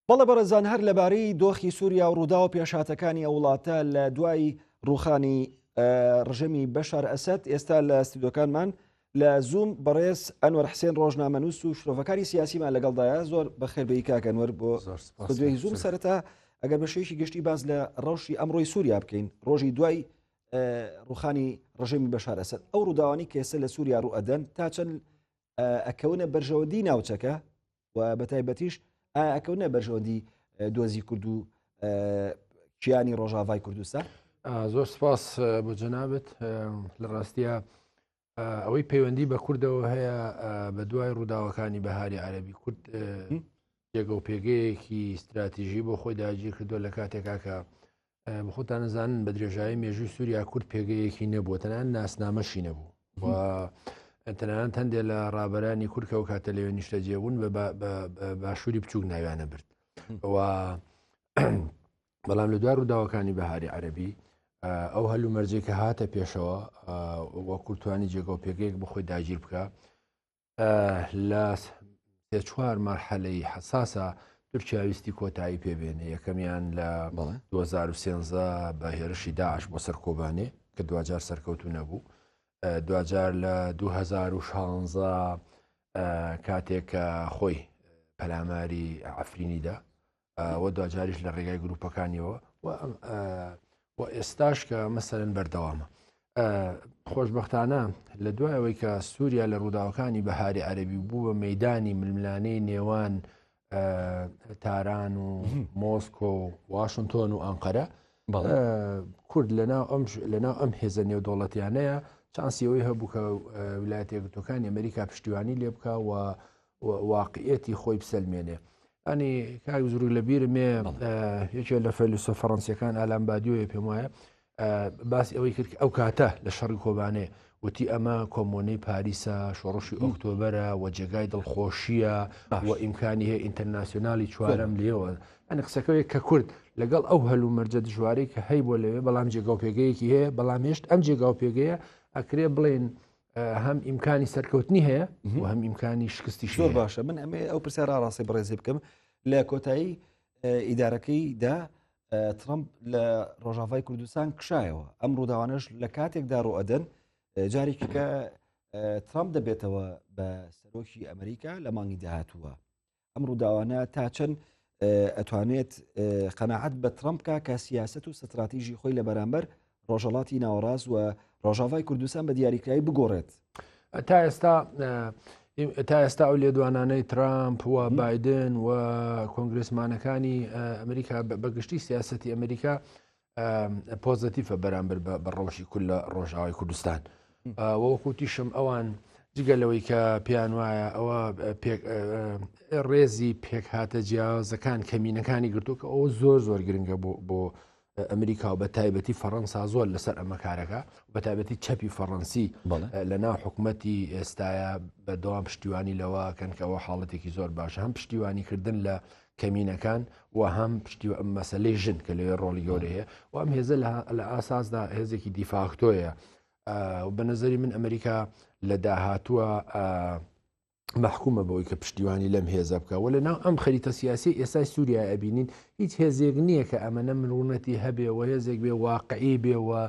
بەڵێ بەڕێزان هەر لەبارەی دۆخی سووریا و ڕوودا و پێشهاتەکانی ئەو وڵاتە لە دوای ڕووخانی ڕژەمی بەشار ئەسەد ئێستا لە ستیدۆکانمان لە زووم بەڕێز ئەنوەر حسێن ڕۆژنامەنووس و شرۆڤەکاری سیاسیمان لەگەڵدایە. زۆر بەخێربەی کاکە ئەنوەر بۆ دوێی زووم. سەرەتا ئەگەر بەشێشی گشتی باز لە ڕەوشی ئەمڕۆی سووریا بکەین، ڕۆژی دوای ڕووخانی ڕژەمی بەشار ئەسەد، ئەو ڕووداوانی کە ئێستا لە سووریا ڕوو ئەدەن تا چەند ئەکەونە بەرژەوەندی ناوچەکە و بەتایبەتیش ئەکەونە بەرژەوەندی دۆزی کورد و کیانی ڕۆژاوای کوردستان. زۆر سپاس بۆ جەنابەت. لە ڕاستیە ئەوەی پەیوەندی بە کوردەوە هەیە بە دوای ڕووداوەکانی بەهاری عەرەبی کورد جێگە و پێگەیەکی استراتیژی بۆ خۆی داگیر کردو لە کاتێکا کە بخۆتان نزانن بە درێژایی مێژووی سووریا کورد پێگەیەکی نەبووە، تەنانەت ناسنامەشی نەبوو و تەنانەت هەندێک لە ڕابەرانی کورد کە و کاتە لەوێ نیشتەجێبوون بە باشووری بچووک ناویانە برد. بەڵام لە دوای ڕووداوەکانی بەهاری عەرەبی ئەو هەلو مەرجێک کە هاتە پێشەوە وە کورتوانی جێگە و پێگەیەک بخۆی داگیر بکە لە سێ چوار مەرحەلەی حساسە تورکیاویستی کۆتایی پێبێنێ. یەکەمیان لە 2013 بە هێرشی داعش بۆ سەرکۆبانێ کە دوجار سەرکەوتو نەبوو، دوجار لە 2016 کاتێک خۆی پەلاماری عەفرینیدا و دوجاریش لە ڕێگای گروپەکانیەوە و ئێستاش کە مەسەرەن بەردەوامە. خۆشبەختانە لە دوای ئەوەی کە سووریا لە ڕووداوەکانی بەهاری عەرەبی بوو بە مەیدانی ململانەی نێوان تاران و مۆسکۆ و واشنتۆن و ئەنقەرە، کورد لەناو ئەم هێزە نێودەوڵەتیانەیە چانسیەوەی هەبوو کە ویلایەتە یەکگرتووەکانی ئەمریکا پشتیوانی لێ بکە و واقعیەتی خۆی بسەلمێنێ. ئەنی کاک زوروگ لە بیرمێ یەکێک لە فەیلسۆفە فەڕەنسیەکان ئالان بادیۆیە پێم وایە باسی ئەوەی کرد کە ئەو کاتە لە شەڕی کۆبانێ وتی ئەمە کۆمۆنەی پاریسە، شۆڕشی ئۆکتۆبەرە و جێگای دڵخۆشیە و ئیمکانی هەیە ئینتەرناسیۆنالی چوارەم لێەوە. ئەنی قسەکەوێک کە کورد لەگەڵ ئەو هەلو مەرجە دژوارەی کە هەی بۆ لەوێ، بەڵام جێگا و پێگەیەکی هەیە، بەڵام هێشت ئەم جێگا و پێگەیە ئەکرێ بڵێن هەم ئیمکانی سەرکەوتنی هەیە و هەم ئیمکانی شکستی. زۆر باشە. من ئەمێ ئەو پرسیارە ڕاستی بەڕێزی بکەم. لە کۆتایی ئیدارەکەیدا ترامپ لە ڕۆژاوای کوردستان کشایەوە. ئەم ڕووداوانش لە کاتێکدا ڕوئەدەن جارێکی کە ترامپ دەبێتەوە بە سەرۆکی ئەمریکا لە مانگی داهاتووە. ئەم ڕووداوانە تا چەند ئەتوانێت قەناعەت بە ترامپکە کە سیاست و ستراتیژی خۆی لە بەرامبەر ڕۆژهەڵاتی ناوەڕاست و ڕۆژاوای کوردستان بە دیاریکراوی بگۆڕێت. تا ئێستا ئەو لێدوانانەی ترامپ و بایدن و کۆنگرسمانەکانی ئەمریکا بەگشتی سیاسەتی ئەمریکا پۆزتیفە بەرامبەر بە ڕەوشی کورد لە ڕۆژاوای کوردستان. وەکوتیشم ئەوان جگەلەوەی کە پیان وایە ئەوە ڕێزی پێک هاتە جیاوازەکان کەمینەکانی گرتو کە ئەو زۆر گرنگە بۆ ئەمریکا و بە تایبەتی فەڕەنسا زۆر لەسەر ئەمە کارەکە، بە تایبەتی چەپی فەڕەنسی لە ناو حکوومەتی ئێستاە بەدەوام پشتیوانی لەوەکەن کە ئەوە حاڵەتێکی زۆر باشە، هەم پشتیوانیکردن لە کەمینەکان و هەم مەسەلەی ژن کە لەوێ ڕۆڵی گەورە هەیە و ئەم هێزە لە ئاساسدا هێزێکی دیفاکتۆیە. بە نەزەری من ئەمریکا لە داهاتووە محکومە بەوەی کە پشتیوانی لەم هێزە بکە و لەناو ئەم خەریتە سیاسی ئێستا سووریا ئەبینین هیچ هێزێک نییە کە ئەمەنە مرونەتی هەبێ و هێزێک بێ واقعی بێەوە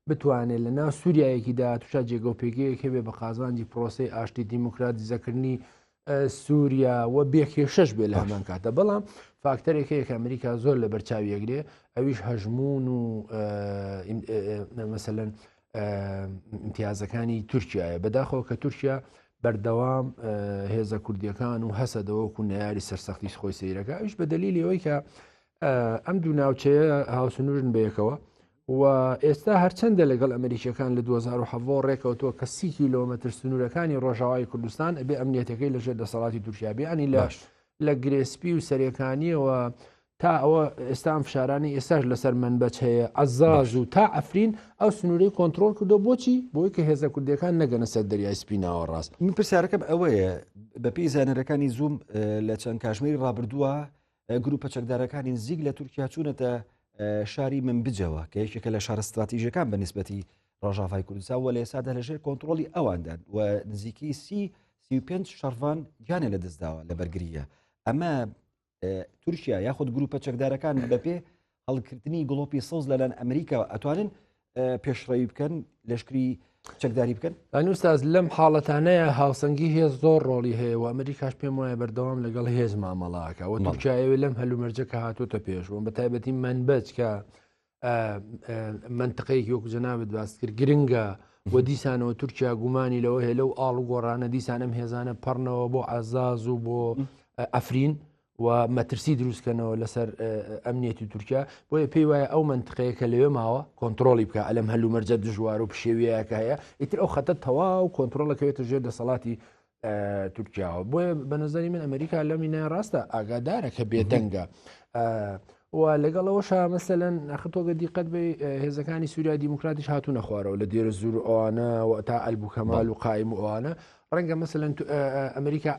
بتوانێت لەناو سووریایەکیدا توشا جێگە و پێگەیەک هەبێ بە قازانجی پرۆسی ئاشتی دیموکراتیزەکردنی سووریا و بێکێشەش بێ لە هەمان کاتە. بەڵام فاکتەرێک هەیە کە ئەمریکا زۆر لە بەرچاویەگرێ، ئەویش هەژمون و مەسەلەن امتیازەکانی تورکیایە. بەداخەوە کە تورکیا بەردەوام هێزە کوردیەکان و هەسەدەوەکو نەیاری سەرسەختی خۆی سەیرەکە، ئەوش بە دەلیلی ئەوەی کە ئەم دوو ناوچەیە هاوسنوورن بەیەکەوە و ئێستا هەرچەندە لەگەڵ ئەمریکیەکان لە 2007 ڕێکەوتووە کە 30 کیلۆمەتر سنوورەکانی ڕۆژاوای کوردستان ئەبێ ئەمنیەتەکەی لەژێر دەسەڵاتی تورکیا بێ. ئەنی لە گرێسپی و سەرەکانیەوە تا ئەوە ئێستا ئەم فشارانی ئێستاش لەسەر منبەج هەیە عەزاز و تا ئەفرین ئەو سنوورەی کۆنتڕۆل کردو. بۆچی؟ بۆی کە هێزە کوردیەکان نەگەنە سەر دەریای سپی ناوەڕاست. من پرسیارەکەم ئەوەیە بەپێی زانەرەکانی زووم لە چەند کاتژمێری ڕابردووە گروپە چەکدارەکانی نزیک لە تورکیا چوونەتە شاری منبجەوە کە یەکێکە لە شارە استراتیژیەکان بە نیسبەتی ڕۆژاوای کوردستان و لە ئێستادا لەژێر کۆنتڕۆلی ئەواندان و نزیکی 35 شەڕڤان گیانە لە دەستداوە لە بەرگریە. ئەمە تورکیا یاخود گروپە چەکدارەکان بەپێ هەڵگرتنی گڵۆپی سەوز لەلایەن ئەمریکا ئەتوانن پێشڕەوی بکەن لەشکری چەکداری بکەن؟ ئەنوستاز لەم حاڵەتانەیە هاوسەنگی هێز زۆر ڕۆڵی هەیە و ئەمریکاش پێم وایە بەردەوام لەگەڵ هێز مامەڵاکە و تورکیاوێ لەم هەلومەرجە کە هاتوۆتە پێشەوە بە تایبەتی منبەج کە منطقەیەکی وەکو جەنابەت باس کرد گرنگە و دیسانەوە تورکیا گومانی لەوە هەیە لەو ئاڵ و گۆڕانە دیسان ئەم هێزانە پەڕنەوە بۆ عەزاز و بۆ ئەفرین و مەترسی دروستکەنەوە لەسەر ئەمنیەتی تورکیا بۆیە پێی وایە ئەو منطقەیە کە لەوێ ماوە کۆنتترۆلی بکە ئەلەم هەلومەرجە دژوار و پشێوەیەکە هەیە ئیتر ئەو خەتە تەواو کۆنتترۆلەکەوێتە ژێر دەسەڵاتی تورکیاوە بۆیە بە نظری من ئەمریکا لەم مینای ڕاستە ئاگادارە کە بێدەنگە و لەگەڵەوەش مەسەلەن ئەختۆگە دیقەت بێ هێزەکانی سووریا دیموکراتیش هاتوونە خوارەوە لە دێرە زور ئەوانە و تا ئەلبوو و قایم و ئەوانە ڕەنگە مەسەلەن ئەمریکا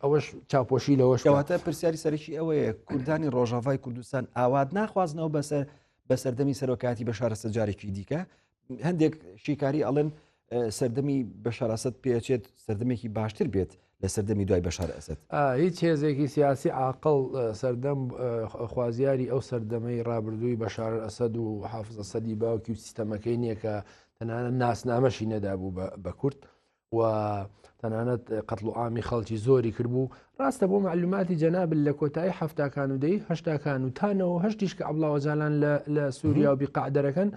ئەوەش چاپۆشی لەوەش کەواتە پرسیاری سەرکی ئەوەیە کوردانی ڕۆژاوای کوردستان ئاوات ناخوازنەوە بە سەردەمی سەرۆکاتی بەشار ئەسەد جارێکی دیکە هەندێک شیکاری ئەڵێن سەردەمی بەشار ئەسەد پێچێت سەردەمێکی باشتر بێت لە سەردەمی دوای بەشار ئەسەد هیچ هێزێکی سیاسی عاقڵ سەردەم خوازیاری ئەو سەردەمەی ڕابردووی بەشار ئەسەد و حافز ئەسەدی باوکی و سیستەمەکەی نییە کە تەنانەت ناسنامەشی نەدابوو بە کورد و تەنانەت قەتڵ و عامی خەڵکی زۆری کردبوو ڕاستە بۆ معلوماتی جەنابل لە کۆتایی هەفتاکان و دەی هەشتاکان و تانەوە هەشتیش کە عەبدوڵڵاوەجالان لە سووریا و بیقاعدەرەکەن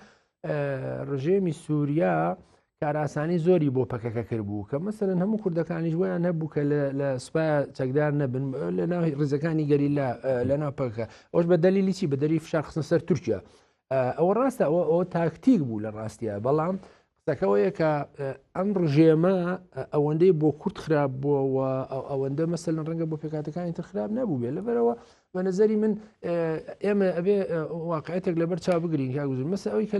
ڕژێمی سووریا کاراسانی زۆری بۆ پەکەکە کردبوو کە مەسەرەن هەموو کوردەکانی ژویان هەبوو کە لە سوپای چەکدار نەبن لە ناو ڕزەکانی گەریلا لە ناو پەکە ئەوش بە دەلیلی چی بە دەری فشار خستن سەر تورکیا ئەوە ڕاستە ئەوە تاکتیک بوو لە ڕاستیە بەڵام قسەکەوەیە کە ئەم ڕژێمە ئەوەندەی بۆ کورد خراپ بووە ئەوەندە مەسەلەن ڕەنگە بۆ پێکاتەکانی تر خراپ نەبوو بێ لەبەرەوە بە نەزەری من ئێمە ئەبێ واقعەتێک لەبەر چاو بگرین کاگوزن مەسە ئەوەی کە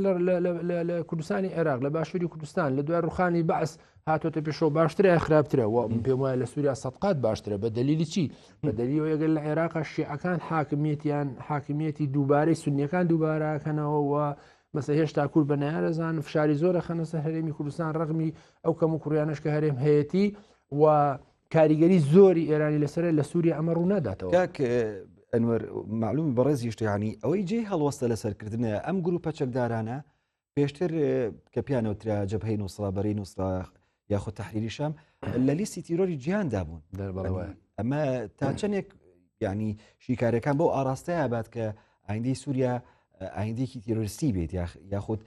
لە کوردستانی عێراق لە باشووری کوردستان لە دوای ڕوخانی بەعس هاتۆتە پێشەوە باشترە خراپترە و پێم وایە لە سووریا سەدقات باشترە بە دەلیلی چی بە دەلیلەوە ئەگەر لە عێراقا شیعەکان حاکمیەتی دووبارەی سونیەکان دووبارەکەنەوە و مەسە هێشتا کورد بە نایارەزان فشاری زۆرە خەنەسە هەرێمی کوردستان ڕەغمی ئەو کەم و کوڕیانش کە هەرێم هەیەتی و کاریگەری زۆری ئێرانی لەسەر لە سووریا ئەمە ڕوو ناداتەوە ئەنوەر معلومی بەڕێزی شتیانی ئەوەی جێ هەڵوەستە لەسەرکردنە ئەم گروپە چەکدارانە پێشتر کە پیانەوترا جەبهەی نووسرا بەرەی نووسرا یاخود تەحریری شام لە لیستی تیرۆری جیهاندا بوون ئەمە تا چەندێک ینی شیکارەکان بۆ ئاراستەیە بات کە ئایندەی سووریا ئایندێکی تیرۆریستی بێت یاخود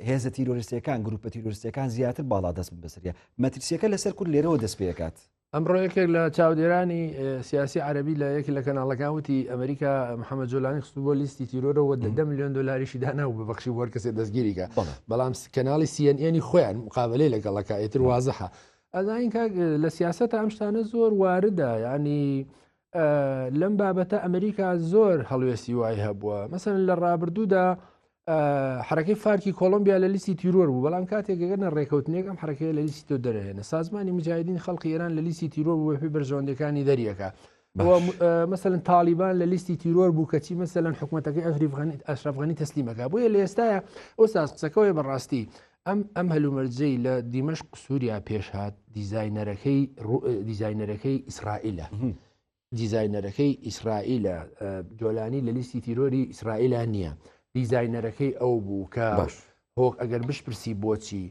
هێزە تیرۆریستەکان گروپە تیرۆریستەکان زیاتر باڵا دەست بن بەسەریە مەترسیەکە لەسەر کورد لێرەوە دەست پێکات ئەمڕۆ یەکێک لە چاودێرانی سیاسی عەربی لە یەکی لە کەناڵەکان وتی ئەمریکا محەممەد جۆلانی خستو بۆ لیستی تیرۆرەوە 10 میلیۆن دلاریشی داناو ببەخشی بۆ کەسێ دەستگیریکە بەڵام کەناڵی CNN خۆیان مقابلەی لەگەڵەکە ئێتر وازەحە ئەزانین کە لە سیاسەتە ئەم شتانە زۆر واردە ینی لەم بابەتە ئەمریکا زۆر هەڵوێستی وای هەبووە مەسەن لە ڕابردوودا حرەکەی فارکی کۆلمبیا لە لیستی تیرۆر بوو بەڵام کاتێک گەگەنە ڕێکەوتنێک ئەم حرەکەی لە لیستی تۆ دەرهێنە سازمانی مجاهدین خەڵقی ئێران لە لیستی تیرۆر بوو بەپێی بەرژەوەندەکانی دەریەکە مەسەلەن تالیبان لە لیستی تیرۆر بوو کەچی مەسەلەن حکوومەتەکەی ئەشرەف غەنی تەسلیمەکە بۆیە لە ئێستاە ئۆستاز قسەکەوەی بەڕاستی ئەم هەلومەرجەی لە دیمەشق سووریا پێشهات دیزاینەرەکەی ئیسرائیلە دیزاینەرەکەی ئیسرائیلە جۆلانی لە لیستی تیرۆری ئیسرائیلە نییە دیزاینەرەکەی ئەو بوو کە هۆک ئەگەر بشپرسی بۆچی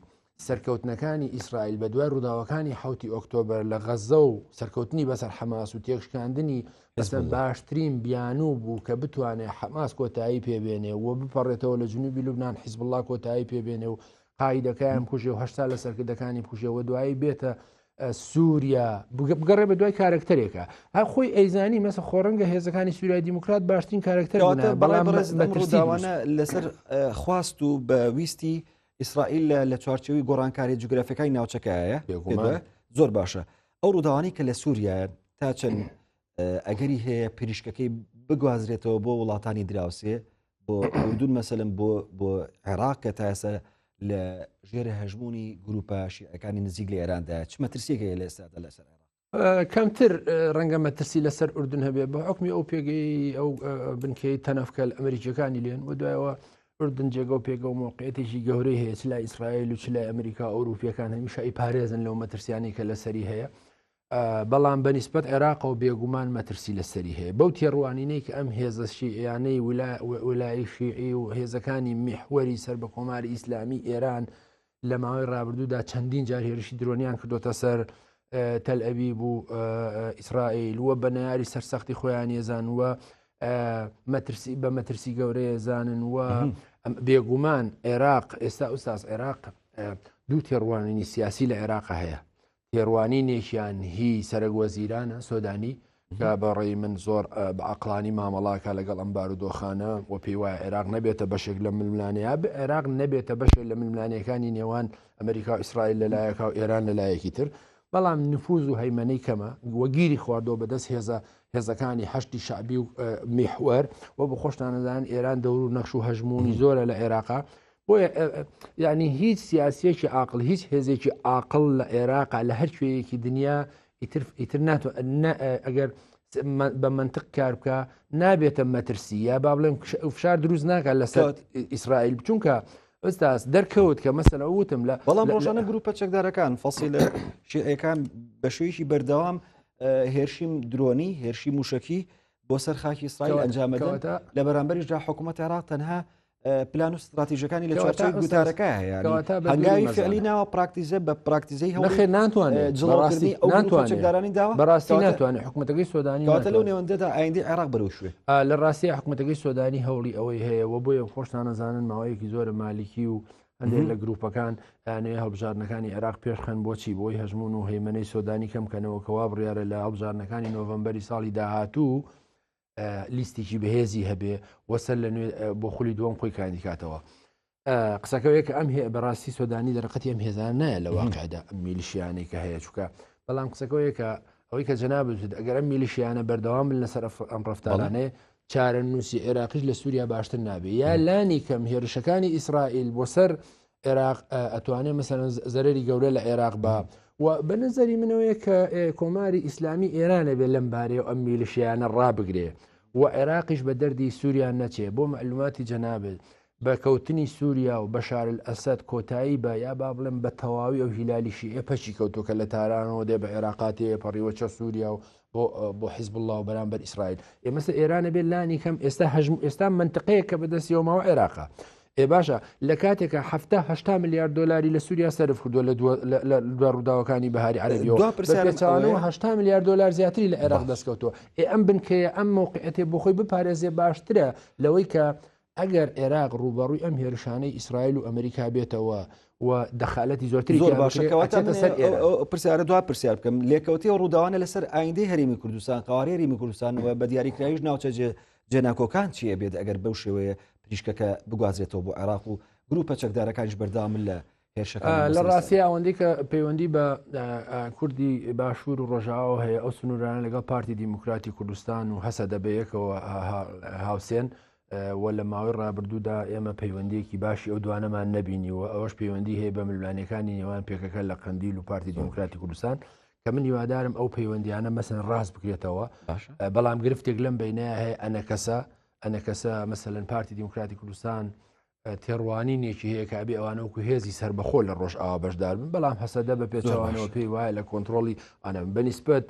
سەرکەوتنەکانی ئیسرائیل بە دوای ڕووداوەکانی 7 ئۆکتۆبر لە غەزە و سەرکەوتنی بەسەر حەماس و تێکشکاندنی بەسەر باشترین بیانوو بوو کە بتوانێت حەماس کۆتایی پێبێنێ و بپەڕێتەوە لە جنوبی لوبنان حیزب الله کۆتایی پێبێنێ و قایدەکەیان بکوژێ و هەشتا لە سەرکردەکانی بکوژێەوە دوایی بێتە سووریا بگەڕێ بە دوای کارکتەرێکە خۆی ئەیزانی مەسە خۆڕەنگە هێزەکانی سووریای دیموکرات باشترین کارکتەر بەڵامڕێزداوانە لەسەر خواست و بە ویستی ئیسرائیل لە چوارچەوەی گۆڕانکاری جوگرافیەکانی ناوچەکەیە زۆر باشە ئەو ڕووداوانی کە لە سووریا تا چەند ئەگەری هەیە پێریشکەکەی بگوازرێتەوە بۆ وڵاتانی دراوسێ بۆ ئوردون مەسەلەن بۆ عێراق کە تاسە لە ژێرە هەژمونی گروپە شیعەکانی نزیک لە ئێراندا چ مەترسیەکەیە لە ئێستادا لەسەر کەمتر ڕەنگە مەترسی لەسەر ئوردون هەبێ بە حکمی ئەو پێگەی ئەو بنکەی تەنەفکە ئەمریکیەکانی لێن و دوایەوە ئوردن جێگە و پێگە و موقعێتێکی گەورەی هەیە چ لای ئیسرائیل و چ لای ئەمریکا ئەوروپیەکان هەمیشە ئیپارێزن لەو مەترسیانی کە لەسەری هەیە بەڵام بەنیسبەت عێراق و بێگومان مەترسی لەسەری هەیە بەو تێڕوانینەی کە ئەم هێزە شیعیانەی ولای شیعی و هێزەکانی میحوەری سەر بە کۆماری ئیسلامی ئێران لە ماوەی ڕابردوودا چەندین جار هێرشی درۆنیان کردوتە سەر تەل ئەویب و ئیسرائیل وە بە نەیاری سەرسەختی خۆیان ێزان وە بە مەترسی گەورەیە زانن وە بێگومان عێراق ئێستا ئوستاس عێراق دوو تێڕوانینی سیاسی لە عێراق هەیە تێڕوانینێکیان هی سەرۆکوەزیرانە سۆدانی کە بەڕێی من زۆر بەعقلانی مامەڵاکە لەگەڵ ئەم بارودۆخانە و پێی وایە عێراق نەبێتە بەشێک لە ململانەیە عێراق نەبێتە بەشێک لە ململانەکانی نێوان ئەمریکا و ئیسرائیل لەلایەکە و ئێران لەلایەکی تر بەڵام نفوز و هەیمەنەی کەمە وەگیری خواردۆ بەدەست هێزەکانی هەشتی شعبی و میحوەر و بە خۆشتانەدان ئێران دەور و نەخش و هەژمونی زۆرە لە عێراقا بۆیە یعنی هیچ سیاسیەکی عاقل هیچ هێزێکی عاقل لە عێراقا لە هەر کوێیەکی دنیا ئیتر ناتوە ئەگەر بە منطق کار بکە نابێتە مەترسی یا با بڵێم فشار دروست ناکات لەسەر ئیسرائیل بچونکە ئەستاس دەرکەوت کە مەسەلە وتم لە بەڵام ڕۆژانە گروپە چەکدارەکان فەسیلە شیعەکان بە شێوەیەکی بەردەوام هێرشیم درۆنی هێرشی موشکی بۆ سەر خاکی ئیسرائیل ئەنجامەدەن لە بەرامبەریشدا حکوومەت عێراق تەنها پلان و استراتیژەکانی لە چوارچەوەی گوتارەکە هەیە هەنگاوی فعلی ناوە پراکتیزە بە پراکتیزەی هەڵخێ ناتوانێت جڵاوکردنی داوە بەڕاستی ناتوانێت حکوومەتەکەی سۆدانی کاتە لەو نێوەندەدا ئایندی عێراق بەرەو شوێ لە ڕاستی حکوومەتەکەی سۆدانی هەوڵی ئەوەی هەیە و بۆیە خۆشتان نەزانن ماوەیەکی زۆرە مالیکی و هەندێک لە گروپەکان یانەیە هەڵبژارنەکانی عێراق پێشخەن بۆچی بۆی هەژمون و هەیمەنەی سۆدانی کەم کەنەوە کەوا بڕیارە لە هەڵبژارنەکانی نۆڤەمبەری ساڵی داهاتوو لیستێکی بەهێزی هەبێ وەسەر لە نوێ بۆ خولی دووەم خۆی کاندیکاتەوە قسەکەوەیە کە ئەم بەڕاستی سۆدانی دەرەقەتی ئەم هێزان نایە لە واقعدا ئەم میلیشیانەی کە هەیە چووکە بەڵام قسەکەوەیە کە ئەوەی کە جەنابێت ئەگەر ئەم میلیشیانە بەردەوام لەسەر ئەم ڕەفتارانەیە چارە نووسی عێراقیش لە سووریا باشتر نابێت یا لانی کەم هێرشەکانی ئیسرائیل بۆ سەر عێراق ئەتوانێت مەسەرەن زەرەری گەورە لە عێراق بە و بە نظری منەوەیە کە کۆماری ئیسلامی ئێرانە بێت لەم بارەیە و ئەم میلیشیانە ڕابگرێ و عێراقیش بە دەردی سووریا نەچێ بۆ معلوماتی جەنابێت بە کەوتنی سووریا و بەشار ئەسەد کۆتایی بە یا با بڵێم بە تەواوی ئەو هیلالی شیعە پەچی کەوتوکە لە تارانەوە دێ بە عێراقاتی پەڕیوەچە سووریا و بۆ حیزب الله و بەرامبەر ئیسرائیل ئێمەسە ئێرانە بێت لانی کەم ئێستا منطقەیە کە بەدەستیەوەماوە عێراقا باشە لە کاتێکە 7 میلیارد دلاری لە سووریا سەرف کردووە لە دوای ڕووداوەکانی بەهاری عەرەبیەوە 8 میلیارد دلار زیاتری لە عێراق دەستکەوتووە ئەم بنکەیە ئەم موقعەتێ بۆ خۆی بپارێزێ باشترە لەوەی کە ئەگەر عێراق ڕوبەڕووی ئەم هێرشانەی ئیسرائیل و ئەمریکا بێتەوە و دەخالەتی زۆرتری زۆر پرسیارە دوا پرسیار بکەم لێکەوتی ڕووداوانە لەسەر ئایندەی هەرێمی کوردستان قاوەڕێی هەرێمی کوردستان و بە دیاریکراویش ناوچە جێناکۆکان چییە بێت ئەگەر بەو شێوەیە پریشکەکە بگوازرێتەوە بۆ عێراق و گروپە چەکدارەکانیش بەردەوامن لە هێرشەکان لە ڕاستی ئەوەندەی کە پەیوەندی بە کوردی باشوور و ڕۆژاوە هەیە ئەو سنوورانە لەگەڵ پارتی دیموکراتی کوردستان و هەسە دەبەیەکەوە هاوسێن و لە ماوەی ڕابردوودا ئێمە پەیوەندیەکی باشی ئەو دوانەمان نەبینیوە ئەوەش پەیوەندی هەیە بە ململانەکانی نێوان پێکەکە لە قەندیل و پارتی دیموکراتی کوردستان کە من هیوادارم ئەو پەیوەندیانە مەسەن ڕاست بکرێتەوە بەڵام گرفتێک لەم بینەیە هەیە ئەنەکەسە مەسەلەن پارتی دیموکراتی کوردستان تێڕوانینێکی هەیە کابێ ئەوانە وەکو هێزی سربەخۆ لە ڕۆژ ئاوا بەشدار بن بەڵام هەسەدە بە پێچەوانەوە پێی وایە لە کۆنتترۆلی ئەە بەنیسبەت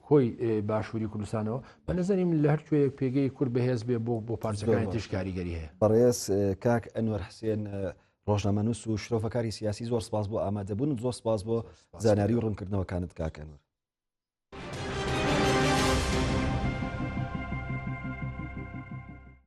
کۆی باشووری کوردستانەوە بە نەزانیم لە هەر کوێیەک پێگەی کورد بەهێز بێ بۆ پارچەکانی تش کاریگەری هەیە بەڕێز کاک ئەنوەر حسێن ڕۆژنامەنووس و شرۆفەکاری سیاسی زۆر سپاس بۆ ئامادەبوون زۆر سپاس بۆ زانیاری و ڕوونکردنەوەکانت کاکەنەوە